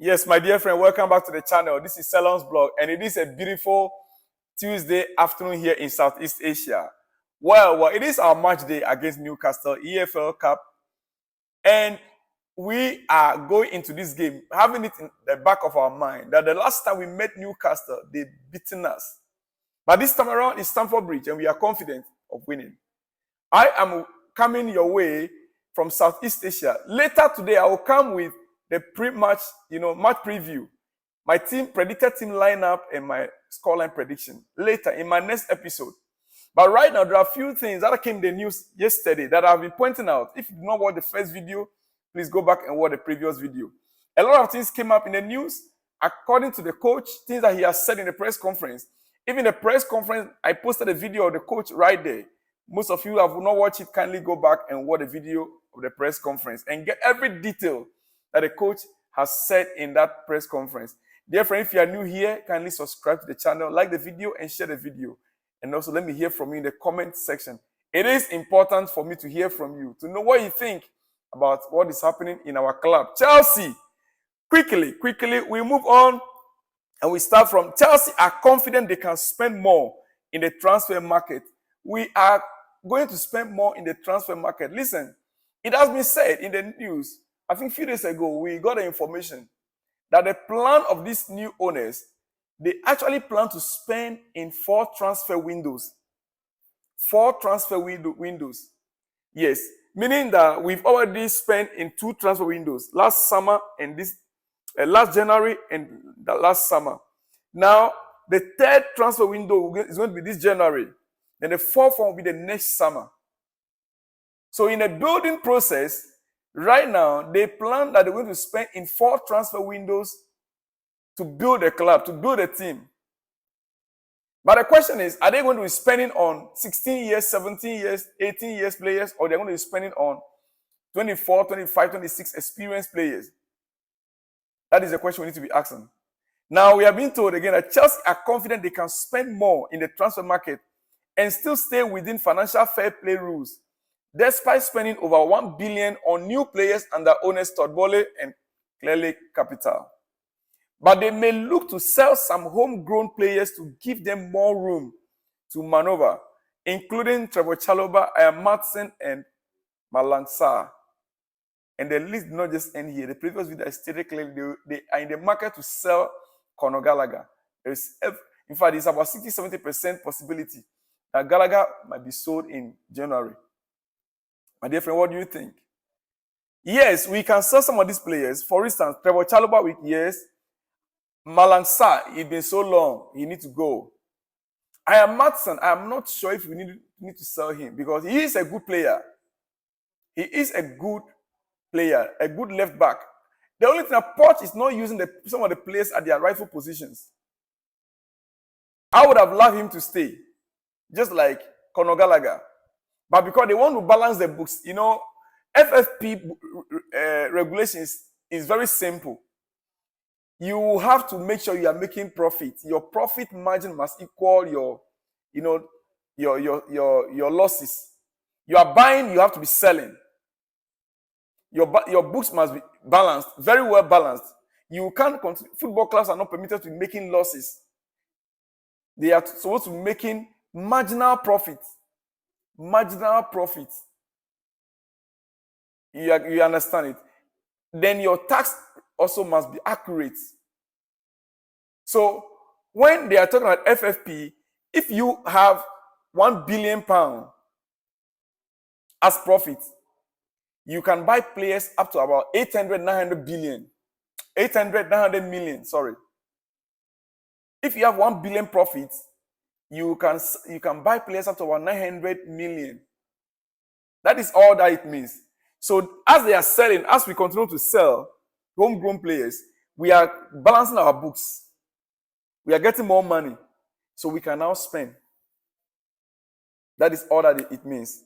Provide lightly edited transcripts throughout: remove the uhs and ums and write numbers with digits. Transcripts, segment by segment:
Yes, my dear friend, welcome back to the channel. This is Salon's blog, and it is a beautiful Tuesday afternoon here in Southeast Asia. Well, it is our match day against Newcastle, EFL Cup, and we are going into this game having it in the back of our mind that the last time we met Newcastle, they beaten us. But this time around, it's Stamford Bridge, and we are confident of winning. I am coming your way from Southeast Asia. Later today, I will come with the pre-match, match preview, my predicted team lineup, and my scoreline prediction later in my next episode. But right now, there are a few things that came in the news yesterday that I've been pointing out. If you did not watch the first video, please go back and watch the previous video. A lot of things came up in the news according to the coach, things that he has said in the press conference. Even the press conference, I posted a video of the coach right there. Most of you have not watched it. Kindly go back and watch the video of the press conference and get every detail that the coach has said in that press conference. Dear friend, if you are new here, kindly subscribe to the channel, like the video, and share the video. And also let me hear from you in the comment section. It is important for me to hear from you, to know what you think about what is happening in our club. Chelsea, quickly, we move on and we start from Chelsea are confident they can spend more in the transfer market. We are going to spend more in the transfer market. Listen, it has been said in the news, I think a few days ago, we got the information that the plan of these new owners, they actually plan to spend in 4 transfer windows. 4 transfer windows. Yes, meaning that we've already spent in 2 transfer windows, last summer and this last January and the last summer. Now, the 3rd transfer window is going to be this January. Then the 4th one will be the next summer. So in the building process, right now, they plan that they're going to spend in 4 transfer windows to build a club, to build a team. But the question is, are they going to be spending on 16 years, 17 years, 18 years players, or they're going to be spending on 24, 25, 26 experienced players? That is the question we need to be asking. Now, we are being told again that Chelsea are confident they can spend more in the transfer market and still stay within financial fair play rules, despite spending over 1 billion on new players under owners Todd Boehly and Clearlake Capital. But they may look to sell some homegrown players to give them more room to maneuver, including Trevor Chalobah, Ian Maatsen, and Malang Sarr. And the list did not just end here. The previous video I stated clearly they are in the market to sell Conor Gallagher. In fact, it's about 60-70% possibility that Gallagher might be sold in January. My dear friend, what do you think? Yes, we can sell some of these players. For instance, Trevor Chalobah, yes. Malang Sarr, it's been so long, he needs to go. Ian Maatsen, I'm not sure if we need to sell him because he is a good player. He is a good player, a good left back. The only thing that Poch is not using some of the players at their rightful positions. I would have loved him to stay, just like Conor Gallagher. But because they want to balance the books, FFP regulations is very simple. You have to make sure you are making profit. Your profit margin must equal your losses. You are buying, you have to be selling. Your books must be balanced, very well balanced. You can't continue. Football clubs are not permitted to be making losses. They are supposed to be making marginal profits. Marginal profits. You understand it? Then your tax also must be accurate. So when they are talking about FFP, if you have £1 billion as profit, you can buy players up to about 900 million, sorry. If you have 1 billion profit, you can buy players up to about 900 million. That is all that it means. So as they are selling, as we continue to sell homegrown players, we are balancing our books. We are getting more money. So we can now spend. That is all that it means.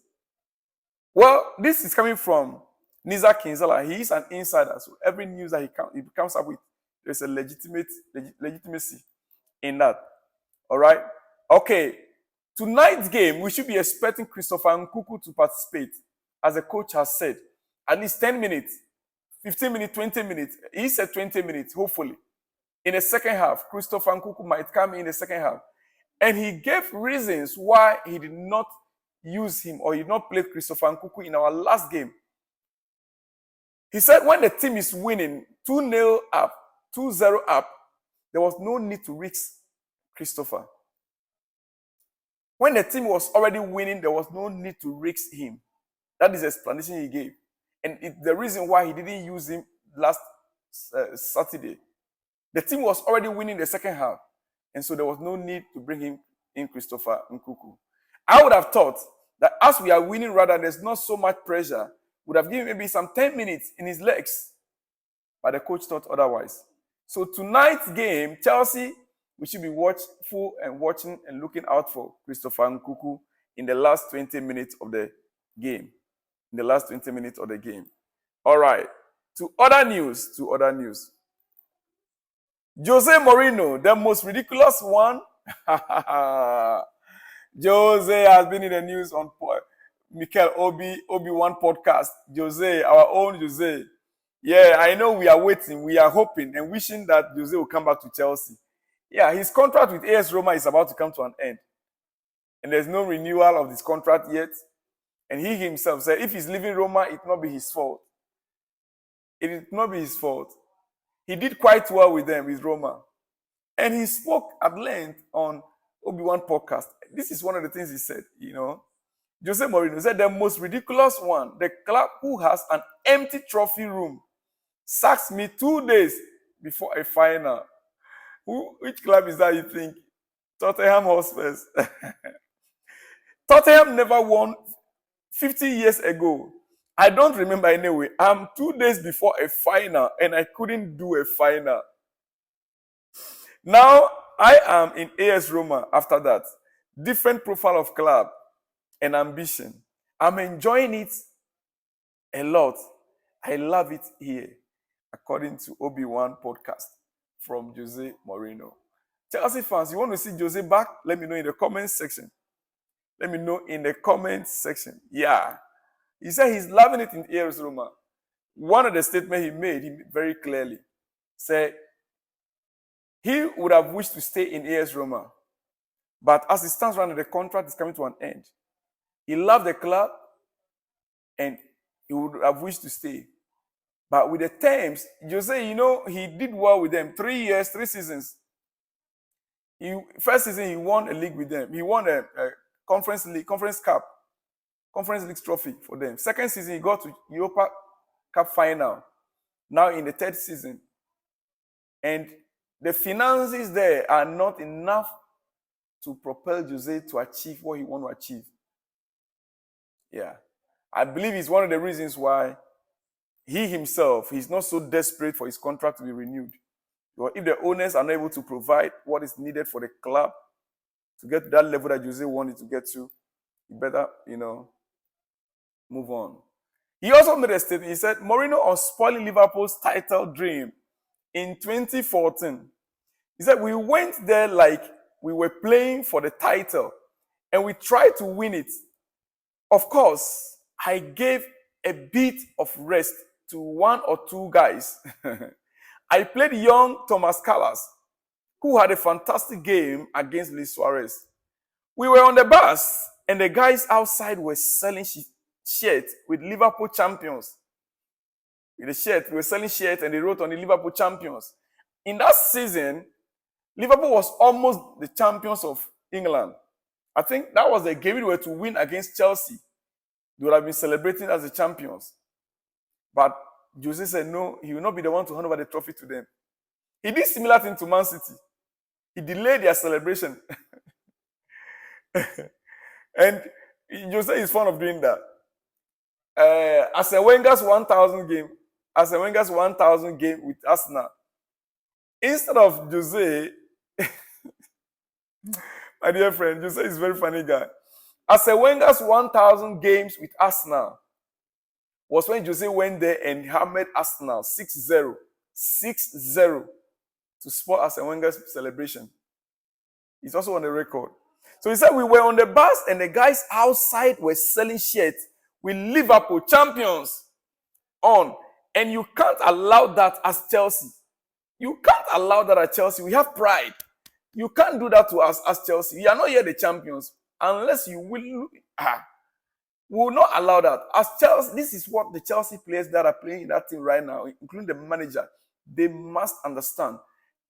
Well, this is coming from Niza Kinzala. He is an insider. So every news that he comes up with, there's a legitimacy in that. All right? Okay. Tonight's game, we should be expecting Christopher Nkuku to participate, as the coach has said. At least 10 minutes 15 minutes, 20 minutes. He said 20 minutes, hopefully. In the second half, Christopher Nkuku might come in the second half. And he gave reasons why he did not use him or he did not play Christopher Nkuku in our last game. He said when the team is winning 2-0 up, 2-0 up, there was no need to risk Christopher. When the team was already winning, there was no need to risk him. That is the explanation he gave. And it's the reason why he didn't use him last Saturday. The team was already winning the second half. And so there was no need to bring him in, Christopher Nkuku. I would have thought that as we are winning, rather, there's not so much pressure, would have given maybe some 10 minutes in his legs. But the coach thought otherwise. So tonight's game, Chelsea, we should be watchful and watching and looking out for Christopher Nkuku in the last 20 minutes of the game. In the last 20 minutes of the game. All right. To other news. Jose Mourinho, the most ridiculous one. Jose has been in the news on Mikel Obi-Wan podcast. Jose, our own Jose. Yeah, I know we are waiting, we are hoping and wishing that Jose will come back to Chelsea. Yeah, his contract with AS Roma is about to come to an end. And there's no renewal of this contract yet. And he himself said if he's leaving Roma, it will not be his fault. It will not be his fault. He did quite well with them, with Roma. And he spoke at length on Obi-Wan podcast. This is one of the things he said, Jose Mourinho said the most ridiculous one, the club who has an empty trophy room, sacks me 2 days before a final. Which club is that, you think? Tottenham Hotspur. Tottenham never won 50 years ago. I don't remember anyway. I'm 2 days before a final and I couldn't do a final. Now, I am in AS Roma after that. Different profile of club and ambition. I'm enjoying it a lot. I love it here, according to Obi-Wan podcast from Jose Mourinho. Chelsea fans, you want to see Jose back? Let me know in the comments section. Yeah. He said he's loving it in AS Roma. One of the statements he made very clearly said he would have wished to stay in AS Roma. But as it stands right now, the contract is coming to an end. He loved the club and he would have wished to stay. But with the terms, Jose, he did well with them. 3 years, 3 seasons. First season, he won a league with them. He won a conference league trophy for them. Second season, he got to Europa Cup final. Now in the third season. And the finances there are not enough to propel Jose to achieve what he wants to achieve. Yeah. I believe it's one of the reasons why he himself, he's not so desperate for his contract to be renewed. Because if the owners are not able to provide what is needed for the club to get to that level that Jose wanted to get to, you better, move on. He also made a statement. He said, Mourinho on spoiling Liverpool's title dream in 2014. He said, we went there like we were playing for the title and we tried to win it. Of course, I gave a bit of rest to 1 or 2 guys. I played young Thomas Callas, who had a fantastic game against Luis Suarez. We were on the bus, and the guys outside were selling shirts with Liverpool champions. With the shirt, we were selling shirts, and they wrote on the Liverpool champions. In that season, Liverpool was almost the champions of England. I think that was the game we were to win against Chelsea. They would have been celebrating as the champions. But Jose said, no, he will not be the one to hand over the trophy to them. He did similar thing to Man City. He delayed their celebration. And Jose is fond of doing that. As a Wenger's 1,000 game with Arsenal, instead of Jose, my dear friend, Jose is a very funny guy. As a Wenger's 1,000 games with Arsenal was when Jose went there and hammered Arsenal 6-0. 6-0 to spoil Arsene Wenger's celebration. It's also on the record. So he said we were on the bus and the guys outside were selling shirts with Liverpool champions on. And you can't allow that as Chelsea. You can't allow that at Chelsea. We have pride. You can't do that to us as Chelsea. You are not yet the champions unless you will. We will not allow that. As Chelsea, this is what the Chelsea players that are playing in that team right now, including the manager, they must understand.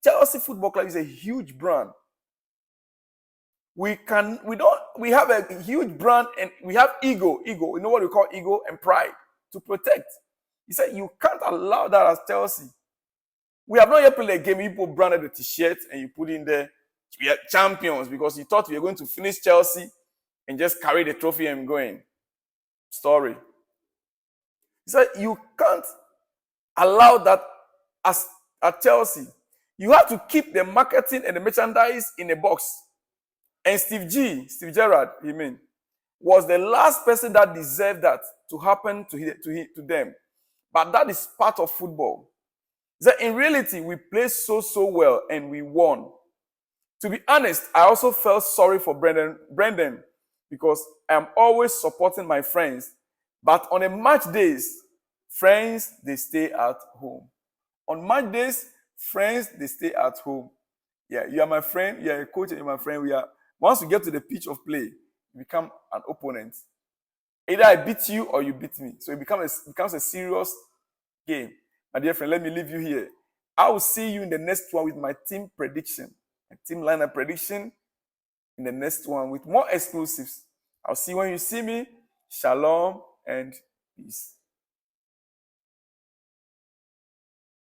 Chelsea Football Club is a huge brand. We have a huge brand and we have ego. You know what we call ego and pride to protect. He said you can't allow that as Chelsea. We have not yet played a game. You put branded the t-shirt and you put in there, we are champions because you thought we were going to finish Chelsea and just carry the trophy and going. Story. He said you can't allow that as at Chelsea. You have to keep the marketing and the merchandise in a box. And Steve Gerrard, was the last person that deserved that to happen to them. But that is part of football. That in reality, we played so well and we won. To be honest, I also felt sorry for Brendan because I'm always supporting my friends. But on a match days, friends, they stay at home. On match days, friends, they stay at home. Yeah, you are my friend, you are a coach, and you're my friend. Once you get to the pitch of play, you become an opponent. Either I beat you or you beat me. So it becomes a serious game. My dear friend, let me leave you here. I will see you in the next one with my team prediction, my team lineup prediction in the next one with more exclusives. I'll see you when you see me. Shalom and peace.